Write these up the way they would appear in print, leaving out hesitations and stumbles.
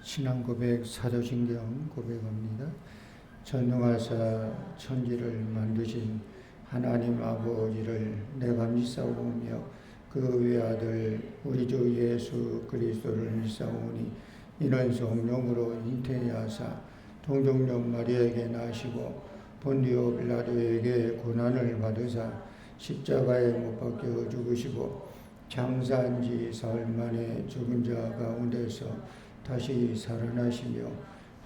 신앙 고백, 사도신경 고백합니다. 전능하사 천지를 만드신 하나님 아버지를 내가 믿사오며 그 외아들 우리 주 예수 그리스도를 믿사오니 이는 성령으로 잉태하사 동정녀 마리아에게 나시고 본디오 빌라도에게 고난을 받으사 십자가에 못 박혀 죽으시고 장사한 지 사흘 만에 죽은 자 가운데서 다시 살아나시며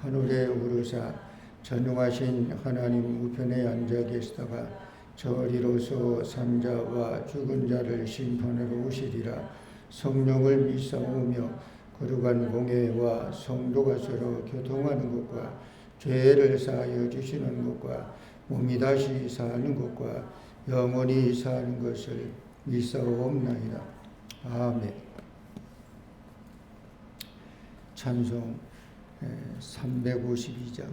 하늘에 오르사 전능하신 하나님 우편에 앉아 계시다가 저리로서 산자와 죽은 자를 심판하러 오시리라. 성령을 믿사오며 거룩한 공회와 성도가 서로 교통하는 것과 죄를 사하여 주시는 것과 몸이 다시 사는 것과 영원히 사는 것을 믿사옵나이다. 아멘. 찬송 352장.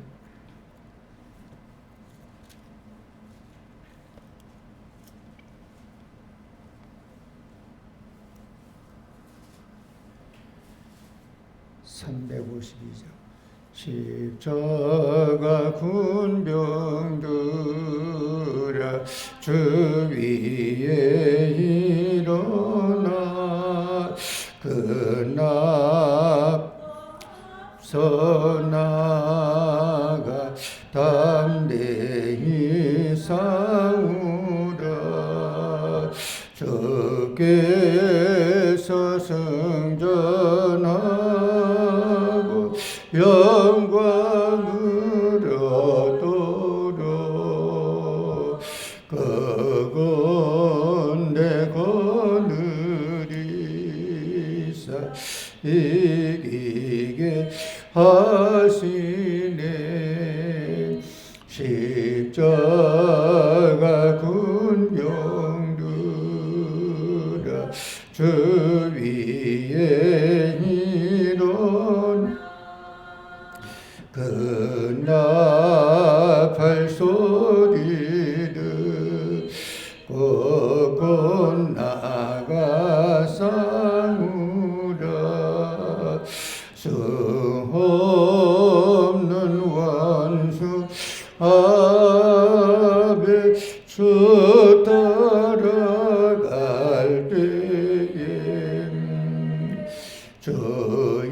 십자가 군병들아 주 위에 일어나 앞서 나가 담대히 싸우라. 주께서 승전하고 영광을 얻도록 그건대 거느리사 이기게 하시네. 십자가 군병들아 주 위에 일어나 그 나팔 소리 듣고 곧 나가 싸우라. 수 없는 원수 앞에 주 따라갈 때에 주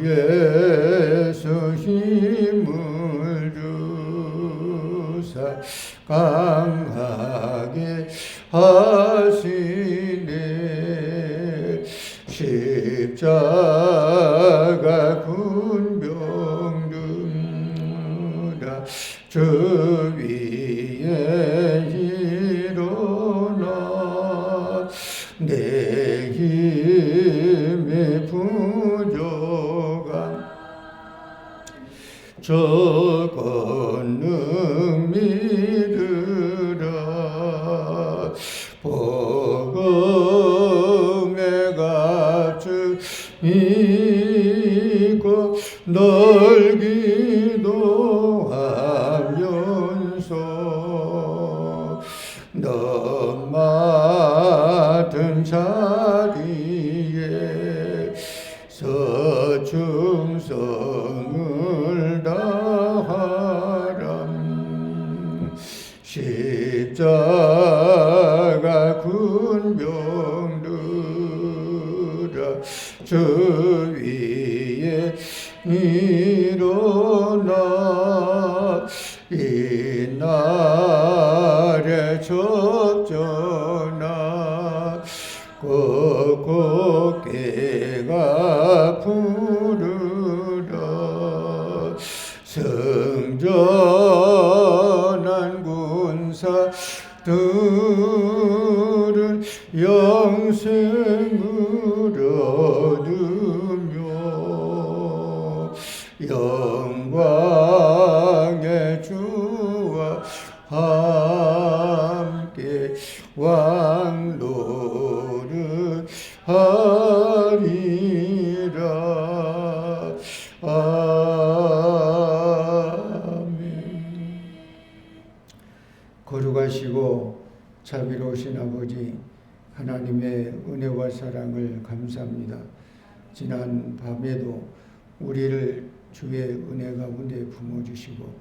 예수 힘을 주사 강하게 하시네. 십자가 군병들아 주 위에 일어나 내 힘의 부족한 저 권능 믿으라. 복음의 가축 믿고 널 기도하면서 너 맡은 자리에 서 충성을 다하라. 십자가 군병들아 주 위에 일어나 이날에 적전하 곳곳개가 부르라. 승전한 군사들은 영생을 얻으며 영광의 주와 함께 왕노릇 하리라. 아멘. 거룩하시고 자비로우신 아버지 하나님의 은혜와 사랑을 감사합니다. 지난 밤에도 우리를 주의 은혜 가운데 품어주시고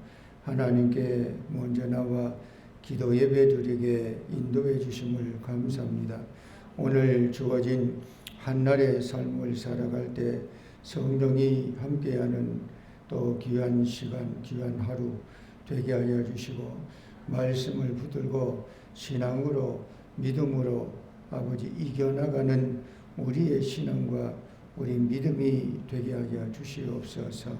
하나님께 먼저 나와 기도 예배 드리게 인도해 주심을 감사합니다. 오늘 주어진 한날의 삶을 살아갈 때 성령이 함께하는 또 귀한 시간, 귀한 하루 되게 하여 주시고 말씀을 붙들고 신앙으로 믿음으로 아버지 이겨나가는 우리의 신앙과 우리 믿음이 되게 하여 주시옵소서.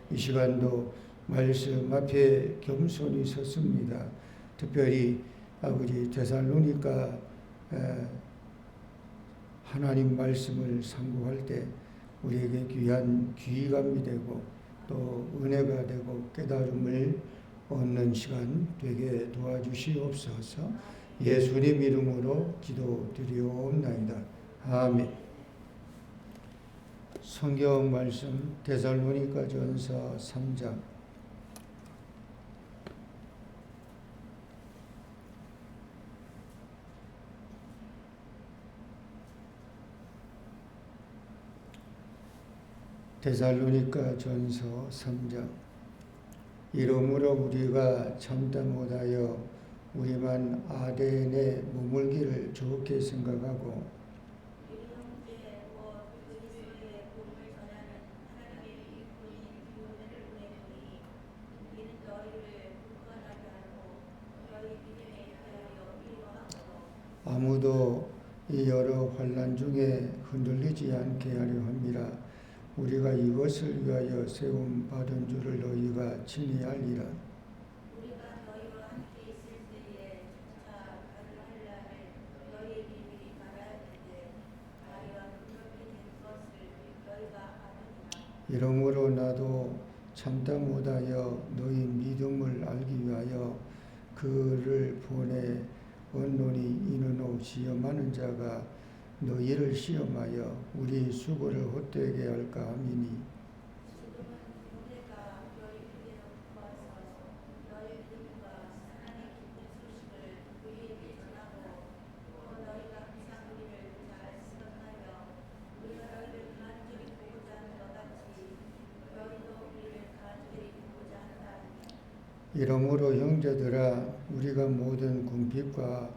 이 시간도 말씀 앞에 겸손히 섰습니다. 특별히 아버지 데살로니가 하나님 말씀을 상고할 때 우리에게 귀한 귀감이 되고 또 은혜가 되고 깨달음을 얻는 시간 되게 도와주시옵소서. 예수님 이름으로 기도드리옵나이다. 아멘. 성경 말씀 데살로니가전서 3장 데살로니가전서 3장 이러므로 우리가 참다 못하여 우리만 아덴에 머물기를 좋게 생각하고 아무도 이 여러 환난 중에 흔들리지 않게 하려 함이라. 우리가 이것을 위하여 세움 받은 줄을 너희가 친히 알리라. 우리가 너희와 함께 있을 때에 자 가르하려면 너희에게 미리 말하야 되되 아이와 그렇게 된 것을 너희가 아느니라. 이러므로 나도 참다 못하여 너희 믿음을 알기 위하여 그를 보내 언론이 이는 시험하는 자가 너희를 시험하여 우리 수고를 헛되게 할까 함이니 이러므로 형제들아 우리가 모든 궁핍과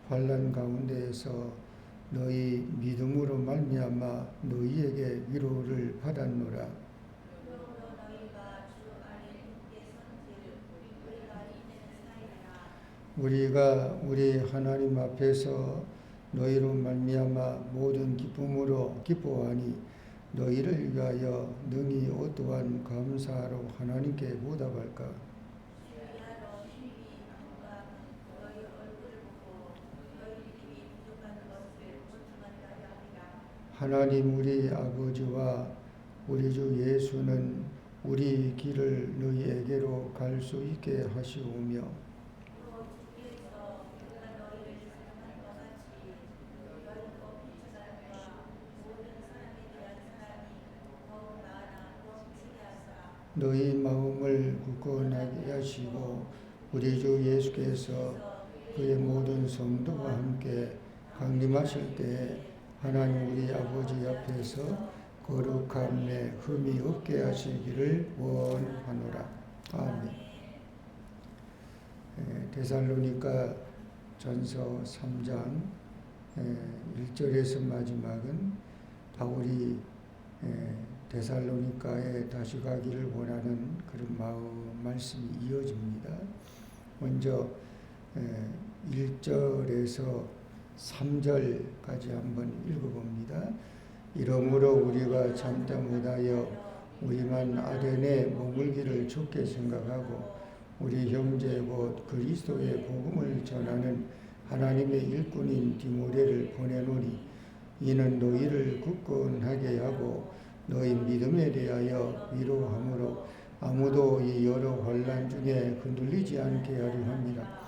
환난 가운데에서 너희 믿음으로 말미암아 너희에게 위로를 받았노라. 우리가 우리 하나님 앞에서 너희로 말미암아 모든 기쁨으로 기뻐하니 너희를 위하여 능히 어떠한 감사로 하나님께 보답할까. 하나님 우리 아버지와 우리 주 예수는 우리 길을 너희에게로 갈 수 있게 하시오며 너희 마음을 굳건하게 하시고 우리 주 예수께서 그의 모든 성도와 함께 강림하실 때에 하나님 우리 아버지 앞에서 거룩함에 흠이 없게 하시기를 원하노라. 아멘. 데살로니가 전서 3장 1절에서 마지막은 바울이 데살로니가에 다시 가기를 원하는 그런 말씀이 이어집니다. 먼저 1절에서 3절까지 한번 읽어봅니다. 이러므로 우리가 참다 못하여 우리만 아덴에 머물기를 좋게 생각하고 우리 형제 곧 그리스도의 복음을 전하는 하나님의 일꾼인 디모데를 보내노니 이는 너희를 굳건하게 하고 너희 믿음에 대하여 위로함으로 아무도 이 여러 환난 중에 흔들리지 않게 하려 함이라.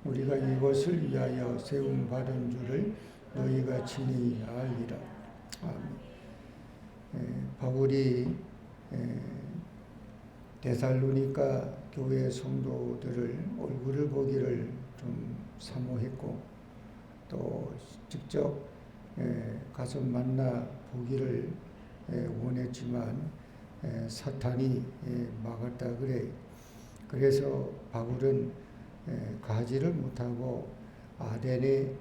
우리가 이것을 위하여 세움 받은 줄을 너희가 친히 알리라. 아멘. 바울이 데살로니가 교회 성도들을 얼굴을 보기를 좀 사모했고 또 직접 가서 만나 보기를 원했지만 사탄이 막았다 그래. 그래서 바울은 가지를 못하고 아덴에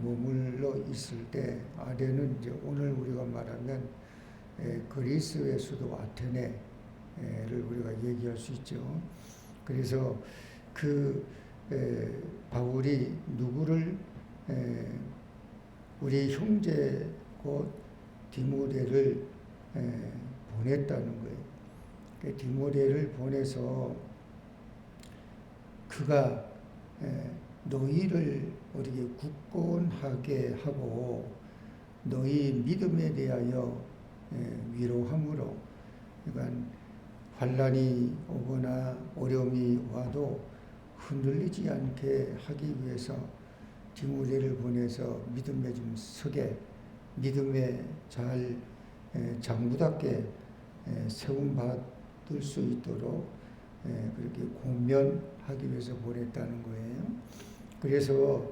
머물러 있을 때, 아덴은 이제 오늘 우리가 말하면 그리스의 수도 아테네를 우리가 얘기할 수 있죠. 그래서 그 바울이 누구를 우리 형제 곧 디모데를 보냈다는 거예요. 그 디모데를 보내서 그가 너희를 어떻게 굳건하게 하고 너희 믿음에 대하여 위로함으로, 그러니까 환난이 오거나 어려움이 와도 흔들리지 않게 하기 위해서 디모데를 보내서 믿음에 좀 서게, 믿음에 잘 장부답게 세움받을 수 있도록 그렇게 공면하기 위해서 보냈다는 거예요. 그래서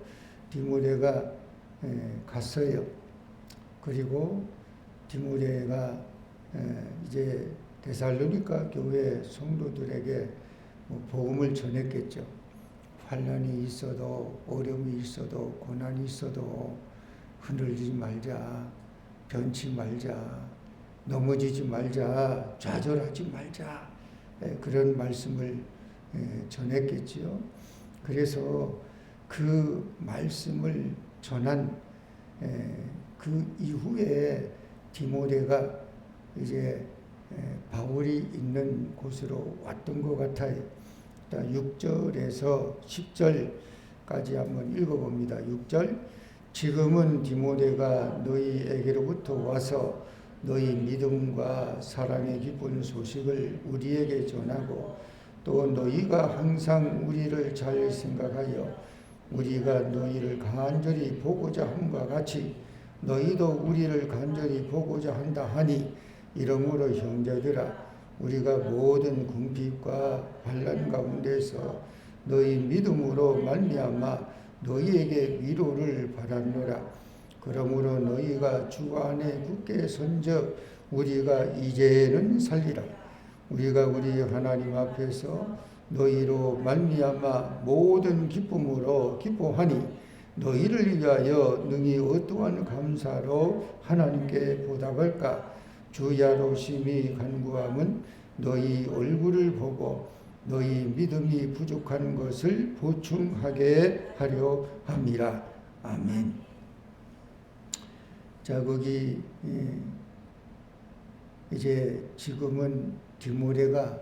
디모데가 갔어요. 그리고 디모데가 이제 데살로니가 교회 성도들에게 복음을 전했겠죠. 환난이 있어도 어려움이 있어도 고난이 있어도 흔들리지 말자, 변치 말자, 넘어지지 말자, 좌절하지 말자, 그런 말씀을 전했겠지요. 그래서 그 말씀을 전한 그 이후에 디모데가 이제 바울이 있는 곳으로 왔던 것 같아요. 6절에서 10절까지 한번 읽어봅니다. 6절, 지금은 디모데가 너희에게로부터 와서 너희 믿음과 사랑의 기쁜 소식을 우리에게 전하고 또 너희가 항상 우리를 잘 생각하여 우리가 너희를 간절히 보고자 함과 같이 너희도 우리를 간절히 보고자 한다 하니, 이러므로 형제들아, 우리가 모든 궁핍과 환난 가운데서 너희 믿음으로 말미암아 너희에게 위로를 받았노라. 그러므로 너희가 주 안에 굳게 선적 우리가 이제는 살리라. 우리가 우리 하나님 앞에서 너희로 말미암아 모든 기쁨으로 기뻐하니 너희를 위하여 능히 어떠한 감사로 하나님께 보답할까. 주야로 심히 간구함은 너희 얼굴을 보고 너희 믿음이 부족한 것을 보충하게 하려 함이라. 아멘. 자, 거기 이제 지금은 디모데가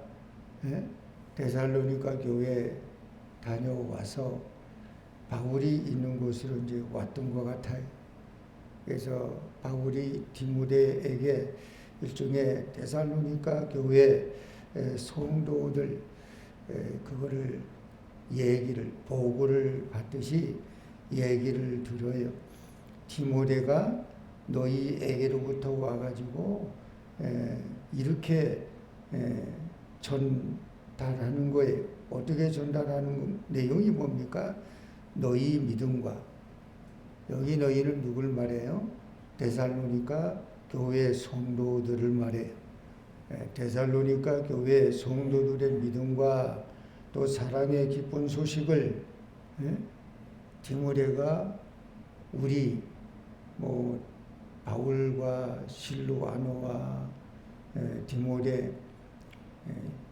데살로니가 교회에 다녀와서 바울이 있는 곳으로 이제 왔던 것 같아요. 그래서 바울이 디모데에게 일종의 데살로니가 교회 성도들 그거를 얘기를 보고를 받듯이 얘기를 들어요. 디모데가 너희에게로부터 와가지고 이렇게 전달하는 거예요. 어떻게 전달하는 내용이 뭡니까? 너희 믿음과, 여기 너희는 누굴 말해요? 데살로니가 교회 성도들을 말해요. 데살로니가 교회 성도들의 믿음과 또 사랑의 기쁜 소식을 디모데가 우리 바울과 실루아노와 디모데,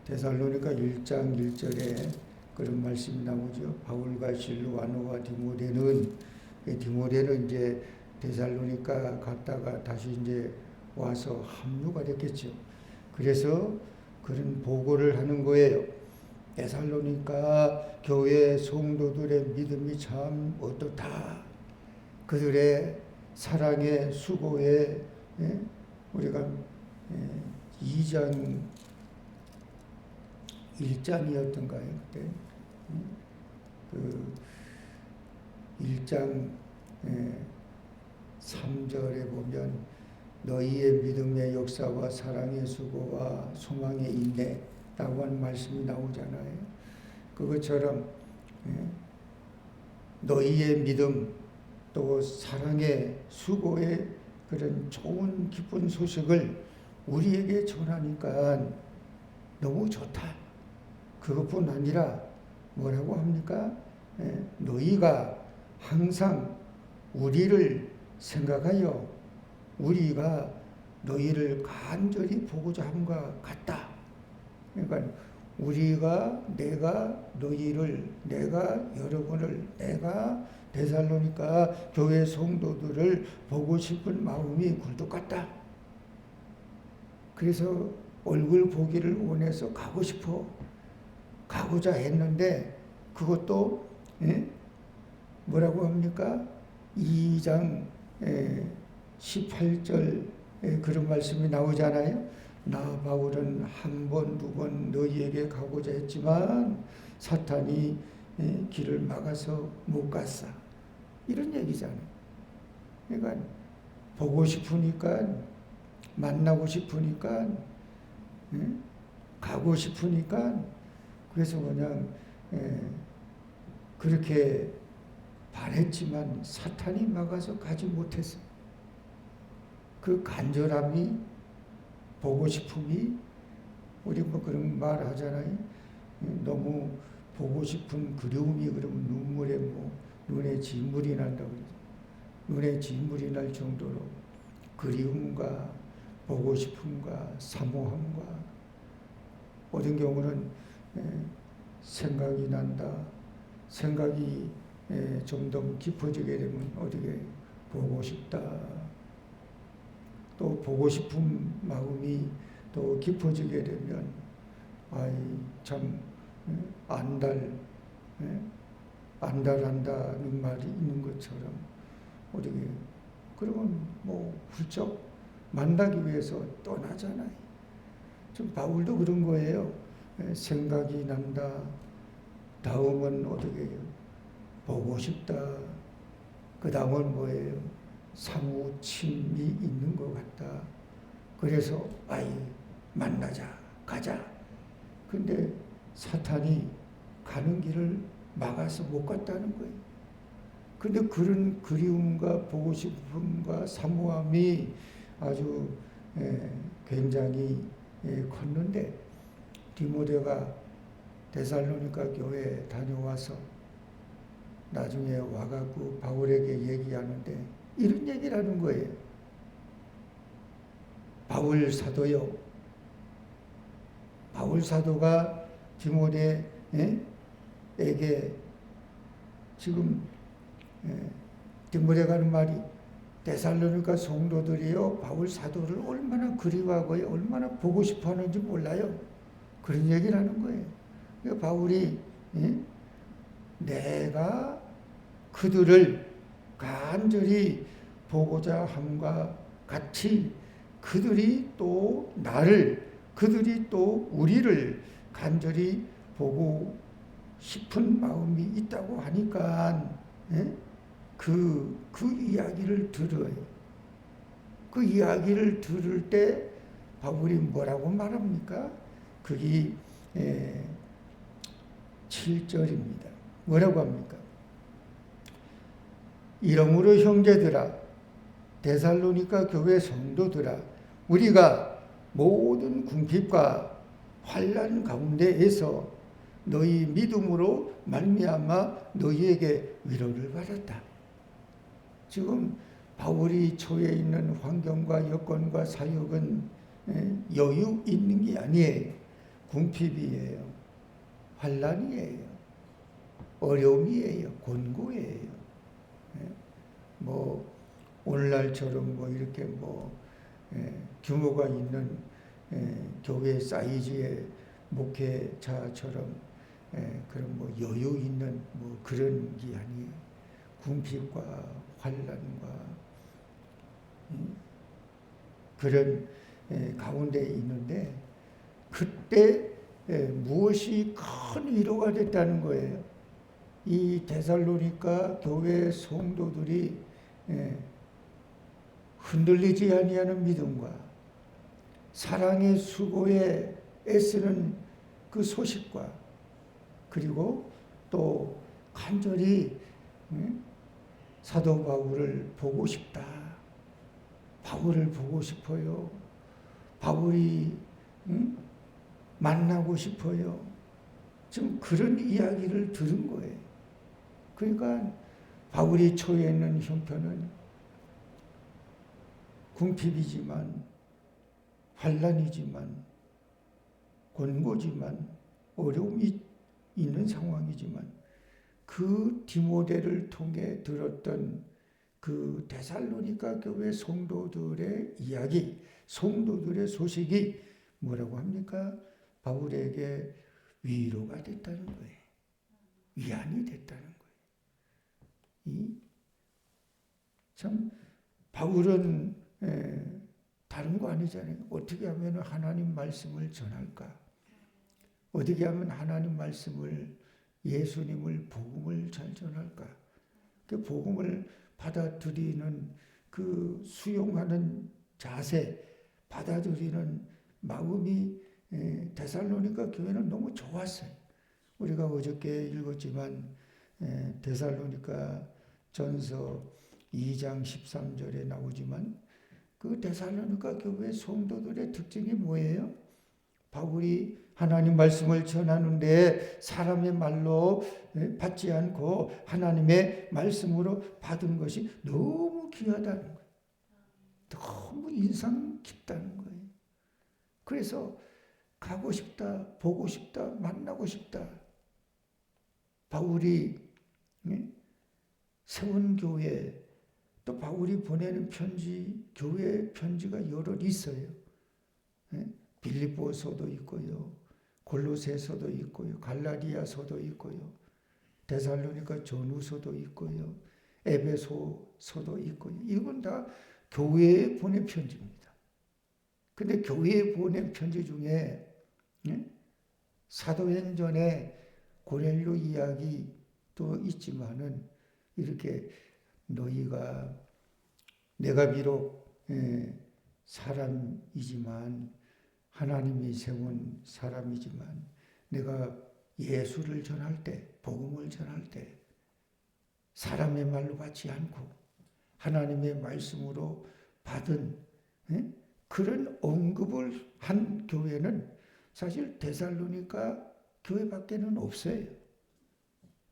데살로니가 1장 1절에 그런 말씀이 나오죠. 바울과 실루아노와 디모데는 이제 데살로니가 갔다가 다시 이제 와서 합류가 됐겠죠. 그래서 그런 보고를 하는 거예요. 데살로니가 교회 성도들의 믿음이 참 어떻다. 그들의 사랑의 수고에 우리가 2장 1장이었던가요? 그때 그 1장 3절에 보면 너희의 믿음의 역사와 사랑의 수고와 소망의 인내라고 하는 말씀이 나오잖아요. 그것처럼 너희의 믿음 또 사랑의 수고의 그런 좋은 기쁜 소식을 우리에게 전하니까 너무 좋다. 그것뿐 아니라 뭐라고 합니까? 너희가 항상 우리를 생각하여 우리가 너희를 간절히 보고자 함과 같다. 그러니까 내가 너희를, 내가 여러분을, 내가 데살로니가 교회 성도들을 보고 싶은 마음이 굴뚝 같다. 그래서 얼굴 보기를 원해서 가고자 했는데 그것도 뭐라고 합니까? 2장 18절 그런 말씀이 나오잖아요. 나 바울은 한 번, 두 번 너희에게 가고자 했지만 사탄이 길을 막아서 못 갔어. 이런 얘기잖아요. 그러니까 보고 싶으니까, 만나고 싶으니까, 가고 싶으니까, 그래서 그냥 그렇게 바랬지만 사탄이 막아서 가지 못했어. 그 간절함이, 보고 싶음이, 우리 뭐 그런 말 하잖아요. 너무 보고 싶은 그리움이 그러면 눈물에 눈에 진물이 난다고 그러죠. 눈에 진물이 날 정도로 그리움과 보고 싶음과 사모함과 어떤 경우는 생각이 난다. 생각이 좀 더 깊어지게 되면 어떻게 보고 싶다. 또 보고 싶은 마음이 또 깊어지게 되면 참 안달한다는 말이 있는 것처럼 어떻게 그러면 훌쩍 만나기 위해서 떠나잖아요. 좀 바울도 그런 거예요. 생각이 난다. 다음은 어떻게 해요? 보고 싶다. 그 다음은 뭐예요? 사무침이 있는 것 같다. 그래서 만나자, 가자. 근데 사탄이 가는 길을 막아서 못 갔다는 거예요. 근데 그런 그리움과 보고 싶음과 사모함이 아주 굉장히 컸는데 디모데가 데살로니가 교회에 다녀와서 나중에 와갖고 바울에게 얘기하는데 이런 얘기를 하는 거예요. 바울 사도가 디모데에게 지금 디모데가 하는 말이 데살로니가 성도들이요 바울 사도를 얼마나 그리워하고요 얼마나 보고 싶어하는지 몰라요. 그런 얘기를 하는 거예요. 그러니까 바울이 내가 그들을 간절히 보고자 함과 같이 그들이 또 나를, 그들이 또 우리를 간절히 보고 싶은 마음이 있다고 하니까 그 이야기를 들어요. 그 이야기를 들을 때 바울이 뭐라고 말합니까? 그게 7절입니다. 뭐라고 합니까? 이러므로 형제들아 데살로니가 교회 성도들아 우리가 모든 궁핍과 환난 가운데에서 너희 믿음으로 말미암아 너희에게 위로를 받았다. 지금 바울이 처해 있는 환경과 여건과 사역은 여유 있는 게 아니에요. 궁핍이에요. 환난이에요. 어려움이에요. 곤고해요. 오늘날처럼 이렇게 규모가 있는 교회 사이즈의 목회자처럼 그런 여유 있는 그런 게 아니에요. 궁핍과 환난과 그런 가운데 있는데 그때 무엇이 큰 위로가 됐다는 거예요. 이 데살로니가 교회 성도들이 흔들리지 아니하는 믿음과 사랑의 수고에 애쓰는 그 소식과 그리고 또 간절히 사도 바울을 보고 싶다. 바울을 보고 싶어요. 바울이 만나고 싶어요. 지금 그런 이야기를 들은 거예요. 그러니까 바울이 처해 있는 형편은 궁핍이지만 환난이지만 곤고지만 어려움이 있는 상황이지만 그 디모데를 통해 들었던 그 데살로니가 교회 성도들의 이야기, 성도들의 소식이 뭐라고 합니까? 바울에게 위로가 됐다는 거예요. 위안이 됐다는 거예요. 참 바울은 다른 거 아니잖아요. 어떻게 하면 하나님 말씀을 전할까? 어떻게 하면 하나님 말씀을, 예수님을, 복음을 잘 전할까? 그 복음을 받아들이는 그 수용하는 자세, 받아들이는 마음이 데살로니가 교회는 너무 좋았어요. 우리가 어저께 읽었지만 데살로니가 전서 2장 13절에 나오지만 그 데살로니가 교회 성도들의 특징이 뭐예요? 바울이 하나님 말씀을 전하는데 사람의 말로 받지 않고 하나님의 말씀으로 받은 것이 너무 귀하다는 거예요. 너무 인상 깊다는 거예요. 그래서 가고 싶다, 보고 싶다, 만나고 싶다. 바울이 세운 교회, 또 바울이 보내는 편지, 교회 편지가 여러 있어요. 빌립보서도 있고요, 골로새서도 있고요, 갈라디아서도 있고요, 데살로니가 전후서도 있고요, 에베소서도 있고요. 이건 다 교회에 보낸 편지입니다. 근데 교회에 보낸 편지 중에 사도행전에 고넬료 이야기도 있지만은 이렇게 너희가 내가 비록 사람이지만 하나님이 세운 사람이지만 내가 예수를 전할 때, 복음을 전할 때 사람의 말로 받지 않고 하나님의 말씀으로 받은 그런 언급을 한 교회는 사실 데살로니가 교회밖에는 없어요.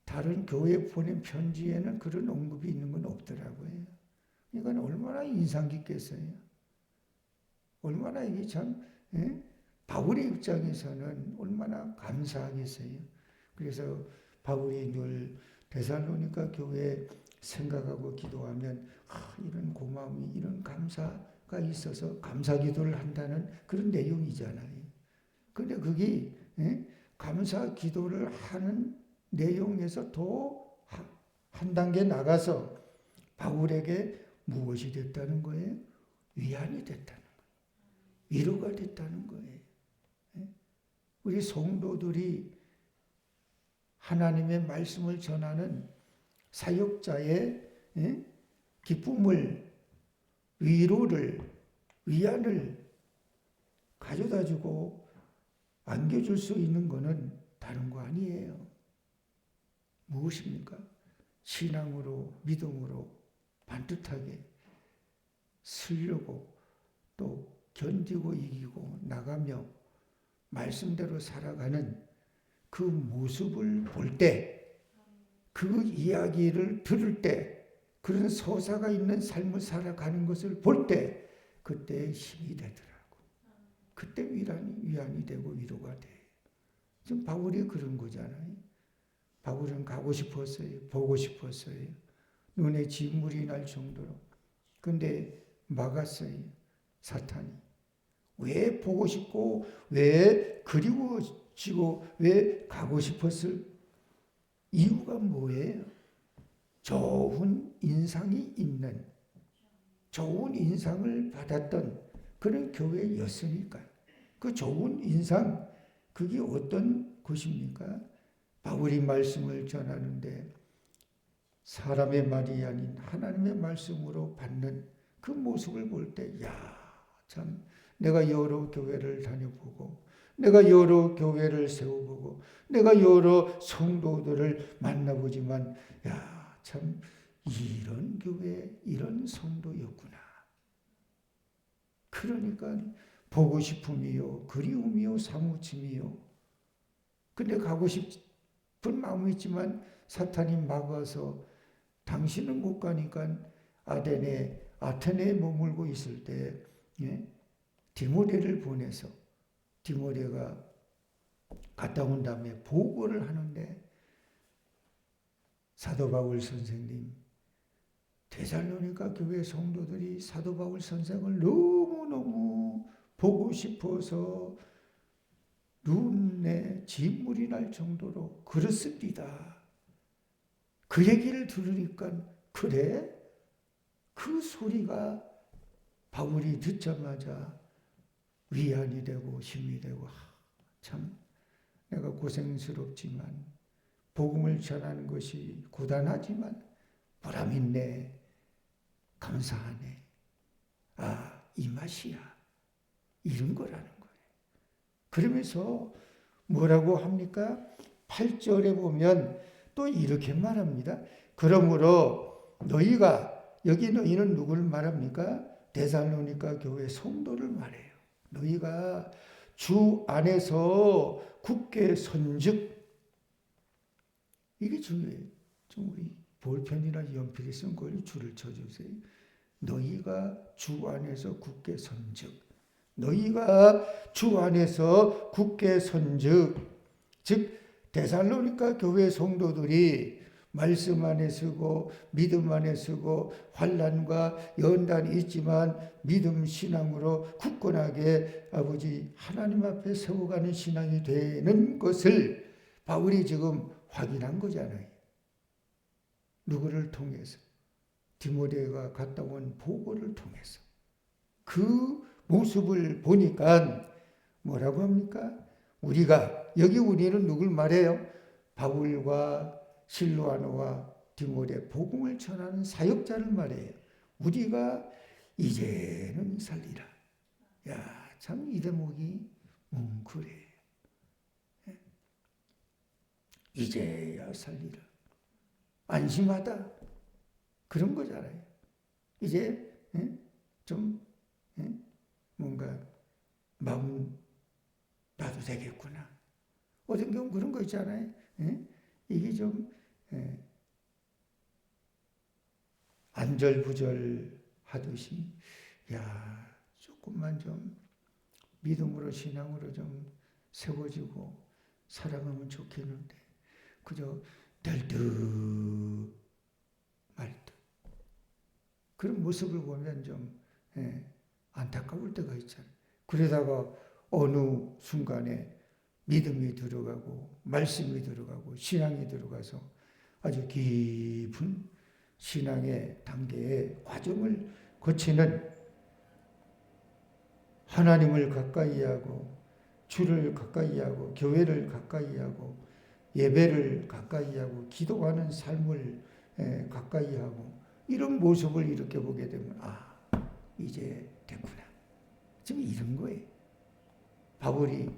다른 교회 보낸 편지에는 그런 언급이 있는 건 없더라고요. 이건 얼마나 인상 깊겠어요. 얼마나 이게 참 바울의 입장에서는 얼마나 감사하겠어요. 그래서 바울이 늘 데살로니가 교회 생각하고 기도하면 이런 고마움이, 이런 감사가 있어서 감사 기도를 한다는 그런 내용이잖아요. 그런데 그게 감사 기도를 하는 내용에서 더 한 단계 나가서 바울에게 무엇이 됐다는 거예요? 위안이 됐다는 거예요. 위로가 됐다는 거예요. 우리 성도들이 하나님의 말씀을 전하는 사역자의 기쁨을, 위로를, 위안을 가져다주고 안겨줄 수 있는 것은 다른 거 아니에요. 무엇입니까? 신앙으로, 믿음으로 반듯하게 쓰려고 또 견디고 이기고 나가며 말씀대로 살아가는 그 모습을 볼 때, 그 이야기를 들을 때, 그런 서사가 있는 삶을 살아가는 것을 볼 때 그때 힘이 되더라고. 그때 위안이 되고 위로가 돼. 지금 바울이 그런 거잖아요. 바울은 가고 싶었어요. 보고 싶었어요. 눈에 진물이 날 정도로. 근데 막았어요. 사탄이. 왜 보고 싶고 왜 그리워지고 왜 가고 싶었을 이유가 뭐예요? 좋은 인상이 있는, 좋은 인상을 받았던 그런 교회였으니까. 그 좋은 인상, 그게 어떤 것입니까? 바울이 말씀을 전하는데 사람의 말이 아닌 하나님의 말씀으로 받는 그 모습을 볼 때, 참 내가 여러 교회를 다녀보고 내가 여러 교회를 세워보고 내가 여러 성도들을 만나보지만 참 이런 교회, 이런 성도였구나. 그러니까 보고 싶음이요, 그리움이요, 사무침이요. 근데 가고 싶은 마음이 있지만 사탄이 막아서 당신은 못 가니까 아테네에 머물고 있을 때 디모데를 보내서 디모데가 갔다 온 다음에 보고를 하는데 사도 바울 선생님, 데살로니가 교회 성도들이 사도 바울 선생을 너무너무 보고 싶어서 눈에 진물이 날 정도로 그렇습니다. 그 얘기를 들으니까 그래? 그 소리가 바울이 듣자마자 위안이 되고 힘이 되고 참 내가 고생스럽지만 복음을 전하는 것이 고단하지만 보람있네, 감사하네, 이 맛이야, 이런 거라는 거예요. 그러면서 뭐라고 합니까? 8절에 보면 또 이렇게 말합니다. 그러므로 여기 너희는 누구를 말합니까? 데살로니가 교회 성도를 말해요. 너희가 주 안에서 굳게 선즉, 이게 중요해요. 좀 우리 볼펜이나 연필에 쓴 걸 줄을 쳐주세요. 너희가 주 안에서 굳게 선즉, 너희가 주 안에서 굳게 선즉, 즉 데살로니가 교회 성도들이 말씀 안에 서고 믿음 안에 서고 환난과 연단이 있지만 믿음 신앙으로 굳건하게 아버지 하나님 앞에 세워가는 신앙이 되는 것을 바울이 지금 확인한 거잖아요. 누구를 통해서? 디모데가 갔다 온 보고를 통해서. 그 모습을 보니까 뭐라고 합니까? 우리는 누굴 말해요? 바울과 실로아노와 디모데 복음을 전하는 사역자를 말해요. 우리가 이제는 살리라. 야, 참 이 대목이 뭉클해. 이제야 살리라. 안심하다. 그런 거잖아요. 이제 좀 뭔가 마음 놔도 되겠구나. 어떤 경우 그런 거 있잖아요. 이게 좀 안절부절 하듯이 조금만 좀 믿음으로 신앙으로 좀 세워지고 살아가면 좋겠는데 그저 될 듯 말 듯 그런 모습을 보면 좀 안타까울 때가 있잖아요. 그러다가 어느 순간에 믿음이 들어가고 말씀이 들어가고 신앙이 들어가서 아주 깊은 신앙의 단계의 과정을 거치는 하나님을 가까이 하고 주를 가까이 하고 교회를 가까이 하고 예배를 가까이 하고 기도하는 삶을 가까이 하고 이런 모습을 이렇게 보게 되면 이제 됐구나. 지금 이런 거예요. 바울이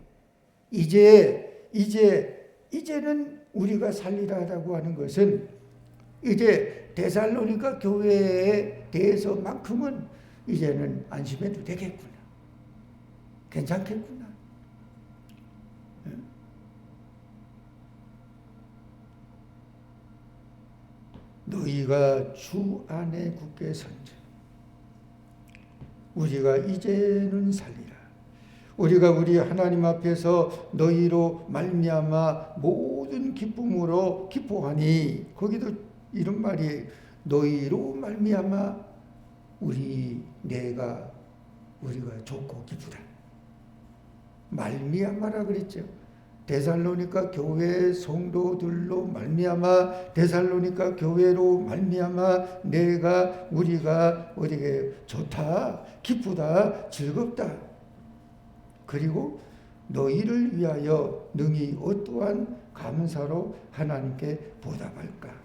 이제는 우리가 살리라라고 하는 것은 이제 데살로니가 교회에 대해서만큼은 이제는 안심해도 되겠구나. 괜찮겠구나. 너희가 주 안에 굳게 선지. 우리가 이제는 살리라. 우리가 우리 하나님 앞에서 너희로 말미암아 모든 기쁨으로 기뻐하니 거기도 이런 말이 너희로 말미암아 우리가 좋고 기쁘다. 말미암아라 그랬죠. 데살로니가 교회 성도들로 말미암아 데살로니가 교회로 말미암아 우리가 어디게 좋다, 기쁘다, 즐겁다. 그리고 너희를 위하여 능히 어떠한 감사로 하나님께 보답할까.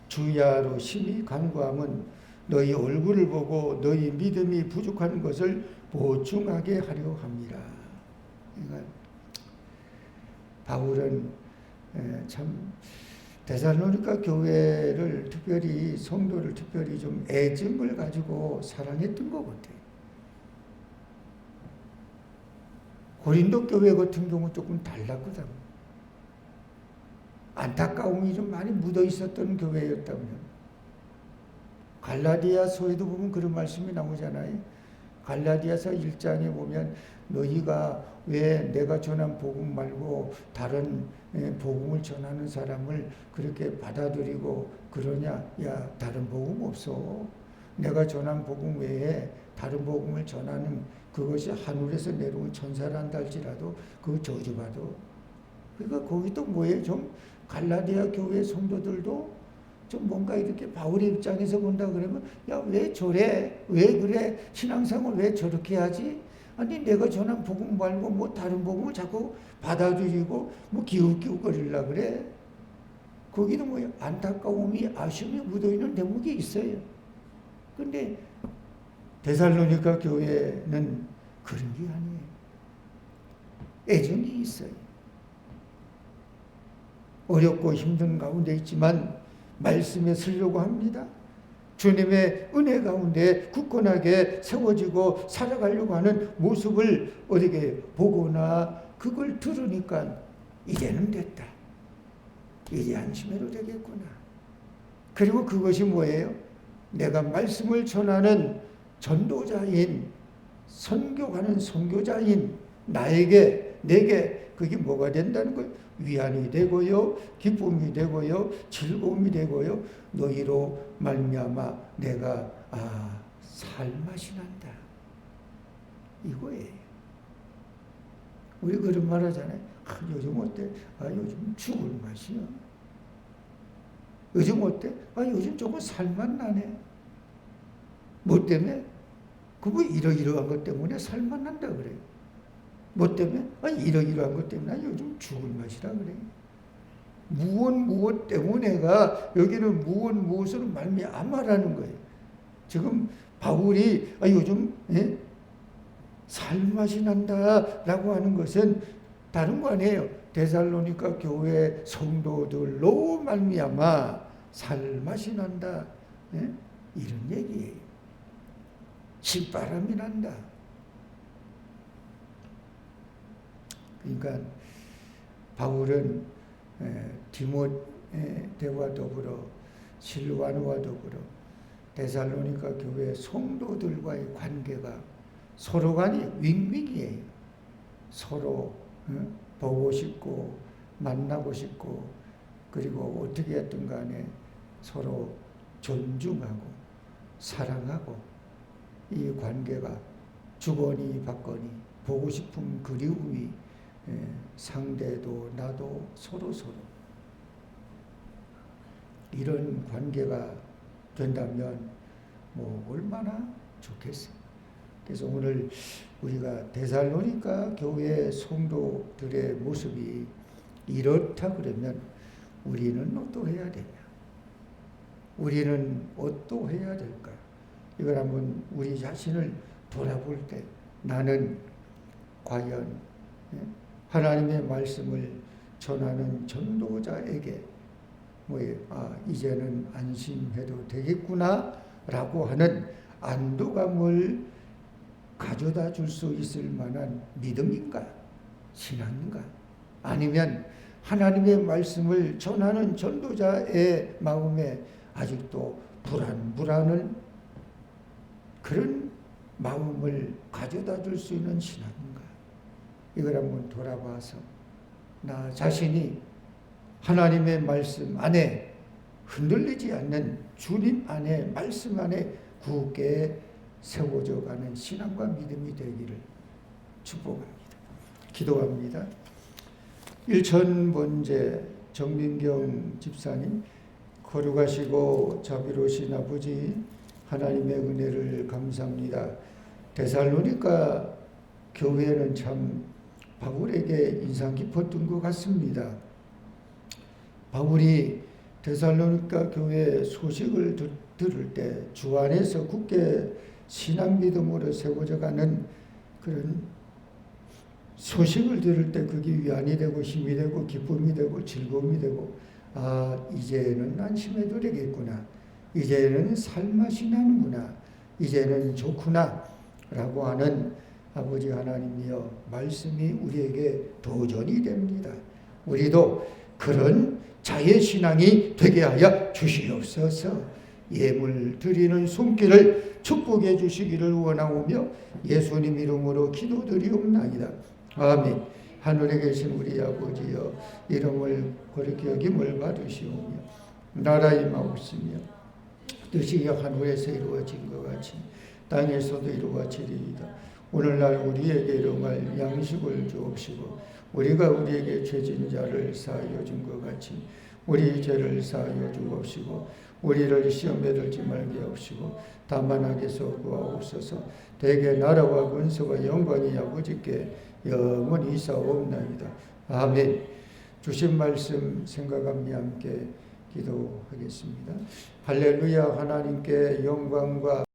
주야로 심히 간구함은 너희 얼굴을 보고 너희 믿음이 부족한 것을 보충하게 하려 합니다. 그러니까 바울은 참 데살로니가 교회를 특별히 성도를 특별히 좀 애증을 가지고 사랑했던 것 같아요. 고린도 교회 같은 경우 조금 달랐거든. 안타까움이 좀 많이 묻어 있었던 교회였다면, 갈라디아서에도 보면 그런 말씀이 나오잖아요. 갈라디아서 1장에 보면 너희가 왜 내가 전한 복음 말고 다른 복음을 전하는 사람을 그렇게 받아들이고 그러냐? 야, 다른 복음 없어. 내가 전한 복음 외에 다른 복음을 전하는 그것이 하늘에서 내려온 천사란다 할지라도 그거 저주받아. 그러니까 거기 또 뭐예요? 좀 갈라디아 교회 성도들도 좀 뭔가 이렇게 바울의 입장에서 본다 그러면 야, 왜 저래? 왜 그래? 신앙생활 왜 저렇게 하지? 아니 내가 전한 복음 말고 뭐 다른 복음을 자꾸 받아들이고 뭐 기웃기웃거리려 그래? 거기도 뭐 안타까움이 아쉬움이 묻어있는 대목이 있어요. 근데 데살로니가 교회는 그런 게 아니에요. 애정이 있어요. 어렵고 힘든 가운데 있지만 말씀에 서려고 합니다. 주님의 은혜 가운데 굳건하게 세워지고 살아가려고 하는 모습을 어떻게 보거나 그걸 들으니까 이제는 됐다. 이제 안심해도 되겠구나. 그리고 그것이 뭐예요? 내가 말씀을 전하는 전도자인, 선교하는 선교자인 나에게, 내게 그게 뭐가 된다는 거예요? 위안이 되고요, 기쁨이 되고요, 즐거움이 되고요, 너희로 말미암아 내가 살맛이 난다. 이거예요. 우리 그런 말 하잖아요. 요즘 어때? 요즘 죽을 맛이야. 요즘 어때? 요즘 조금 살맛 나네. 뭐 때문에? 그거 이러이러한 것 때문에 살맛 난다 그래요. 뭐 때문에? 이러이러한 것 때문에 요즘 죽을 맛이라 그래요. 무엇 때문에가 여기는 무엇으로 말미암아라는 거예요. 지금 바울이 요즘 살맛이 난다라고 하는 것은 다른 거 아니에요. 데살로니가 교회 성도들로 말미암아 살맛이 난다. 이런 얘기예요. 신바람이 난다. 그러니까 바울은 디모데와 더불어 실와노와 더불어 데살로니가 교회 성도들과의 관계가 서로 간이 윙윙이에요. 서로 보고 싶고 만나고 싶고 그리고 어떻게 했든 간에 서로 존중하고 사랑하고 이 관계가 주거니 받거니 보고 싶은 그리움이 상대도 나도 서로 이런 관계가 된다면 뭐 얼마나 좋겠어요. 그래서 오늘 우리가 데살로니가 교회 성도들의 모습이 이렇다 그러면 우리는 어떠해야 되냐? 우리는 어떠해야 될까? 이걸 한번 우리 자신을 돌아볼 때 나는 과연 하나님의 말씀을 전하는 전도자에게 이제는 안심해도 되겠구나 라고 하는 안도감을 가져다 줄 수 있을 만한 믿음인가? 신앙인가? 아니면 하나님의 말씀을 전하는 전도자의 마음에 아직도 불안한 그런 마음을 가져다 줄 수 있는 신앙인가? 이걸 한번 돌아봐서 나 자신이 하나님의 말씀 안에 흔들리지 않는 주님 안에 말씀 안에 굳게 세워져 가는 신앙과 믿음이 되기를 축복합니다. 기도합니다. 일천번제 정민경 집사님, 거룩하시고 자비로우신 아버지 하나님의 은혜를 감사합니다. 데살로니가 교회는 참 바울에게 인상 깊었던 것 같습니다. 바울이 데살로니가 교회 소식을 들을 때 주 안에서 굳게 신앙 믿음으로 세워져 가는 그런 소식을 들을 때 그게 위안이 되고 힘이 되고 기쁨이 되고 즐거움이 되고 이제는 안심해도 되겠구나. 이제는 살맛이 나는구나. 이제는 좋구나. 라고 하는 아버지 하나님이여, 말씀이 우리에게 도전이 됩니다. 우리도 그런 자유신앙이 되게 하여 주시옵소서. 예물 드리는 손길을 축복해 주시기를 원하오며 예수님 이름으로 기도드리옵나이다. 아멘. 하늘에 계신 우리 아버지여, 이름을 거룩히 여김을 받으시오며 나라 임하옵시며 뜻이 하늘에서 이루어진 것 같이 땅에서도 이루어지리이다. 오늘날 우리에게 일용할 양식을 주옵시고 우리가 우리에게 죄진 자를 사하여 준 것 같이 우리 죄를 사하여 주옵시고 우리를 시험에 들지 말게 하옵시고 다만 악에서 구하옵소서. 대개 나라와 권세와 영광이 아버지께 영원히 있사옵나이다. 아멘. 주신 말씀 생각하며 함께 기도하겠습니다. 할렐루야. 하나님께 영광과